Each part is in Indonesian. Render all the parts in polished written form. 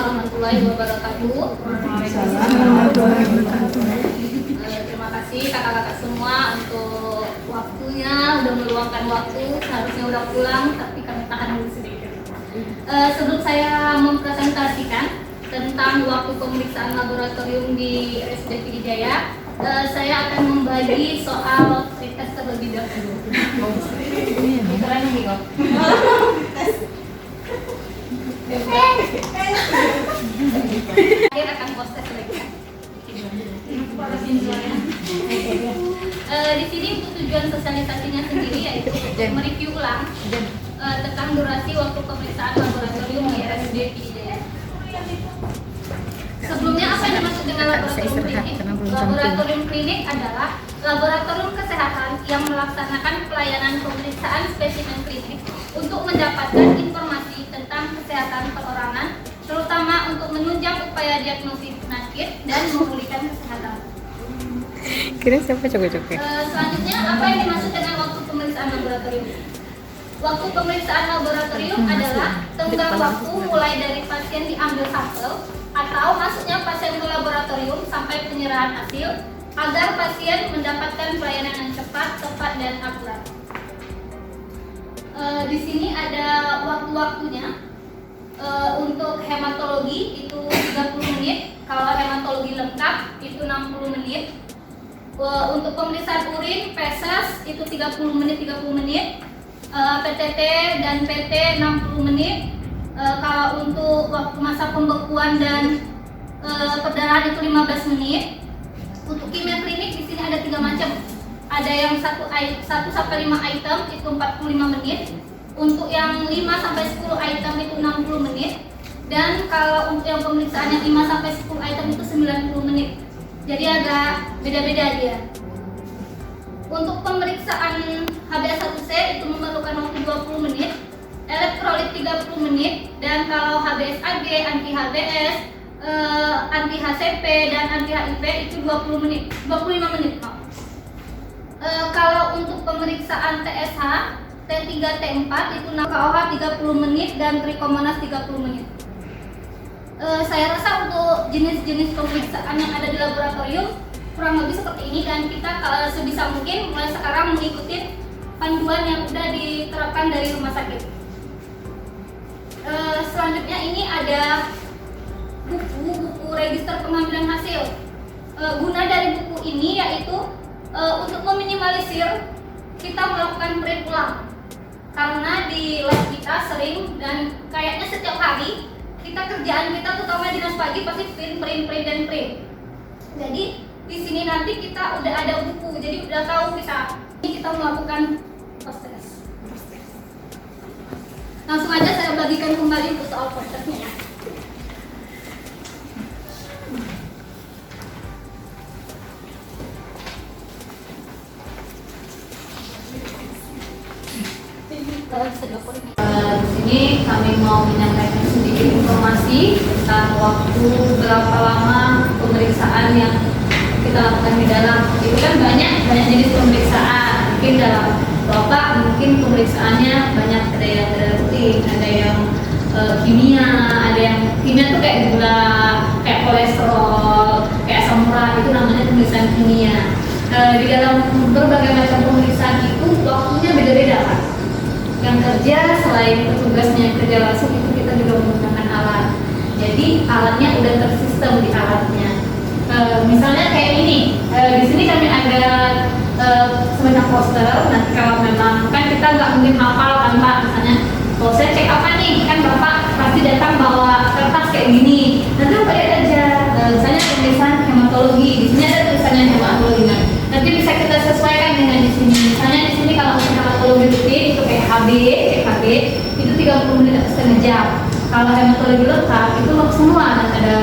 warahmatullahi wabarakatuh. Terima kasih kakak-kakak semua untuk waktunya, udah meluangkan waktu. Seharusnya udah pulang, tapi kami tahan dulu sedikit. Sebelum saya mempresentasikan tentang waktu pemeriksaan laboratorium di RSUD Pd Jaya, saya akan membagi soal tes terlebih dahulu. Keren nih kok. Akhir akan post tes lagi. Di sini untuk tujuan sosialisasinya sendiri yaitu mereview ulang tentang durasi waktu pemeriksaan laboratorium di RSUD Pd Jaya. Sebelumnya apa yang dimaksud dengan laboratorium klinik? Laboratorium klinik adalah laboratorium kesehatan yang melaksanakan pelayanan pemeriksaan spesimen klinik untuk mendapatkan informasi tentang kesehatan perorangan, terutama untuk menunjang upaya diagnosis penyakit dan memulihkan kesehatan. Kira siapa coba-coba? Selanjutnya, apa yang dimaksud dengan waktu pemeriksaan laboratorium? Waktu pemeriksaan laboratorium adalah tenggang waktu mulai dari pasien diambil sampel atau masuknya pasien ke laboratorium sampai penyerahan hasil agar pasien mendapatkan pelayanan yang cepat, tepat, dan akurat. Di sini ada waktu-waktunya. Untuk hematologi itu 30 menit, kalau hematologi lengkap itu 60 menit. Untuk pemeriksaan urin, feses itu 30 menit, PTT dan PT 60 menit. Kalau untuk waktu masa pembekuan dan perdarahan itu 15 menit. Untuk kimia klinik di sini ada 3 macam. Ada yang 1 sampai 5 item itu 45 menit. Untuk yang 5 sampai 10 item itu 60 menit. Dan kalau untuk yang pemeriksaan yang 5 sampai 10 item itu 90 menit. Jadi agak beda-beda dia. Untuk pemeriksaan HbA1c itu memerlukan waktu 20 menit, elektrolit 30 menit, dan kalau HbSAg, anti-HbS, anti-HCP, dan anti-HIV itu 25 menit. Kalau untuk pemeriksaan TSH, T3, T4 itu KOH 30 menit dan Trichomonas 30 menit. Saya rasa untuk jenis-jenis pemeriksaan yang ada di laboratorium kurang lebih seperti ini, dan kita sebisa mungkin mulai sekarang mengikuti panduan yang sudah diterapkan dari rumah sakit. Selanjutnya ini ada buku register pengambilan hasil. Guna dari buku ini yaitu untuk meminimalisir kita melakukan print ulang, karena di lab kita sering dan kayaknya setiap hari kerjaan kita terutama dinas pagi pasti print. Jadi di sini nanti kita udah ada buku, jadi udah tahu kita melakukan proses. Langsung aja saya bagikan kembali untuk soal prosesnya. Di sini kami mau menyampaikan sedikit informasi tentang waktu berapa lama pemeriksaan yang kita lakukan di dalam. Itu kan banyak jenis pemeriksaan. Mungkin dalam Bapak mungkin pemeriksaannya banyak, ada yang rutin, ada yang kimia, ada yang kimia tuh kayak gula, kayak kolesterol, kayak asam urat, itu namanya pemeriksaan kimia. Di dalam berbagai macam pemeriksaan itu waktunya beda-beda kan. Yang kerja selain petugasnya kerja langsung itu kita juga menggunakan alat. Jadi alatnya udah tersistem di alatnya. Misalnya kayak ini, di sini kami ada sebanyak poster. Nanti kalau memang kan kita nggak mungkin hafal kan Pak, misalnya kalau saya cek apa nih, kan Bapak pasti datang bawa kertas kayak gini. Nanti Bapak lihat aja, misalnya pemeriksaan hematologi, di sini ada tulisannya hematologi. Nanti bisa kita sesuaikan dengan di sini. Misalnya di sini kalau hematologi rutin itu kayak HB, CKB itu 30 menit atau setengah jam. Kalau hematologi lengkap itu semua, ada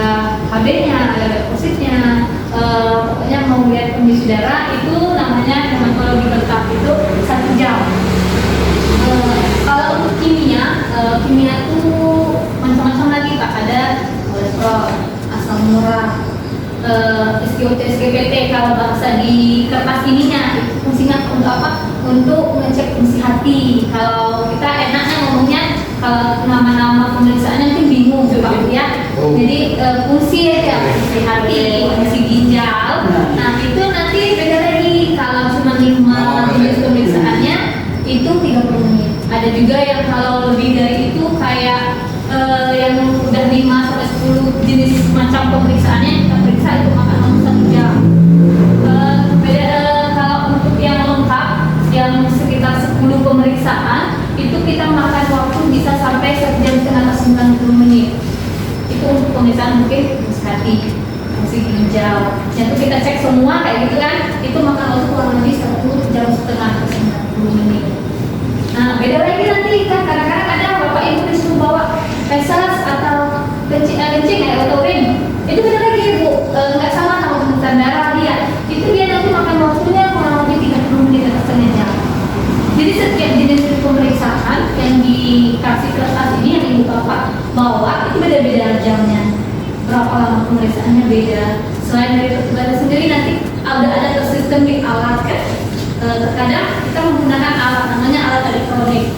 HB-nya, ada depositnya. Pokoknya mau lihat kondisi darah itu namanya hematologi lengkap, itu 1 jam. Kalau untuk kimia itu macam-macam lagi Pak. Ada kolesterol, asam urat, SGOT, SGPT kalau bahasa di kertas ininya. Fungsinya untuk apa? untuk ngecek fungsi hati. Kalau kita enaknya ngomongnya kalau nama-nama pemeriksaannya mungkin bingung Pak ya. Jadi fungsi ya fungsi hati, fungsi ginjal. Nah itu nanti beda lagi. Kalau cuma 5 jenis pemeriksaannya itu 30 menit. Ada juga yang kalau lebih dari itu kayak yang udah 5 sampai 10 jenis macam pemeriksaannya kita periksa itu makan waktu 1 jam. Kalau untuk yang lengkap yang sekitar 10 pemeriksaan itu kita makan waktu bisa sampai 1 jam setengah atau 90 menit. Itu untuk pemeriksaan mungkin fungsi hati, fungsi ginjal. Yang itu kita cek semua kayak gitu kan, itu makan waktu kurang lebih 1 jam setengah atau 90 menit. Nah beda lagi nanti kan kadang-kadang ada bapak ibu disuruh bawa pesas atau kencing atau urin. Itu beda lagi bu, nggak sama sama pemeriksaan darah dia. Itu dia nanti makan waktunya kurang lebih 30 menit atau setengah jam. Jadi setiap jenis pemeriksaan yang dikasih kertas ini yang ibu bapak bawa itu beda-beda jamnya. Berapa lama pemeriksaannya beda. Selain dari petugas sendiri nanti ada tersistem di alat kan. Terkadang kita menggunakan alat namanya alat elektronik.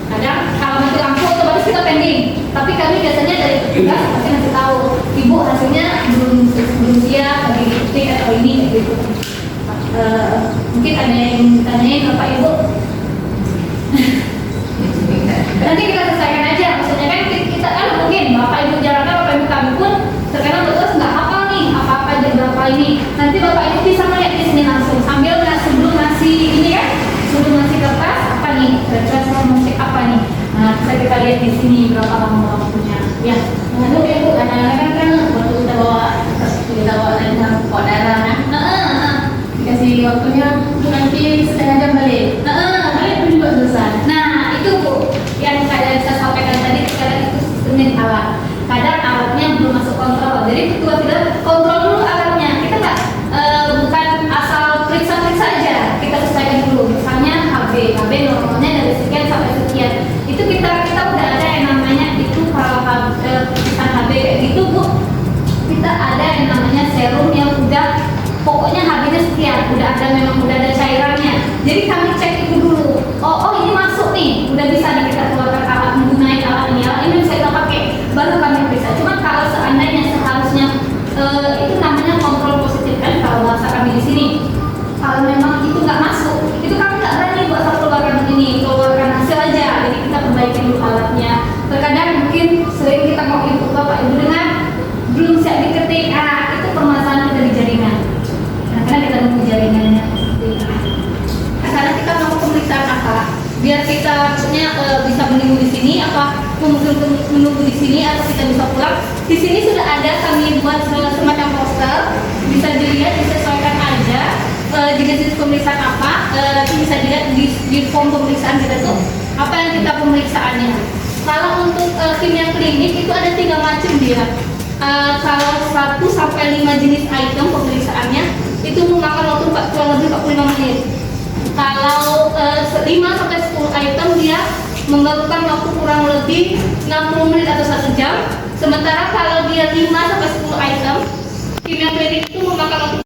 Kadang kalau mati lampu otomatis kita pending. Tapi kami biasanya dari petugas pasti ngasih tahu, ibu hasilnya belum siap, lagi diketik atau ini kayak gitu. Mungkin ada yang ditanyain bapak ibu. Nanti kita selesaikan aja. Maksudnya kan kita kan mungkin bapak ibu jalankan, bapak ibu kami pun terkadang petugas nggak hafal nih apa-apa aja berapa ini. Nanti bapak ibu bisa melihat di sini langsung sambil sebelum ngasih ini kan, sebelum ngasih kertas apa nih, kertas mau cek apa nih. Nah bisa kita lihat di sini berapa lama waktunya. Ya, Menurut ya bu, kadang-kadang kan waktu kita bawa darah kan, dikasih waktunya itu nanti setengah jam balik. Balik pun juga selesai. nah itu bu yang kayak saya sampaikan tadi, sekarang itu sistemnya di alat. Kadang alatnya belum masuk kontrol, jadi ketua tidak kontrol dulu alatnya. Kita nggak bukan asal periksa-periksa aja, kita selesaikan dulu. Misalnya HB normalnya dari sekian sampai sekian. Itu kita udah ada yang namanya itu kalau HB kayak gitu bu, kita ada yang namanya serum yang udah pokoknya HB-nya sekian, memang udah ada cairannya. Jadi kami cek itu dulu. Oh ini masuk nih, udah bisa nih kita keluarkan alat, menggunakan alat ini bisa kita pakai, baru kami periksa. Cuma kalau seandainya seharusnya itu namanya kontrol positif kan kalau bahasa kami di sini. Kalau memang itu nggak masuk, itu kami nggak berani buat keluarkan ini, keluarkan hasil aja. Jadi kita perbaiki dulu alatnya. Terkadang mungkin sering kita mau ibu bapak ibu dengar belum siap diketik, itu permasalahan kita di jaringan. Karena kita nunggu jaringannya. Sekarang kita mau pemeriksaan apa? Biar kita maksudnya bisa menunggu di sini, apa mungkin menunggu di sini atau kita bisa pulang. Di sini sudah ada kami buat semacam poster, bisa dilihat, disesuaikan aja jenis pemeriksaan apa. Bisa dilihat di form pemeriksaan kita tuh apa yang kita pemeriksaannya. Kalau untuk kimia klinik itu ada 3 macam dia. Kalau 1 sampai 5 jenis item pemeriksaannya itu memakan waktu kurang lebih 45 menit. Kalau 5 sampai 10 item dia memerlukan waktu kurang lebih 60 menit atau 1 jam. Sementara kalau dia 5 sampai 10 item kimia klinik itu memakan waktu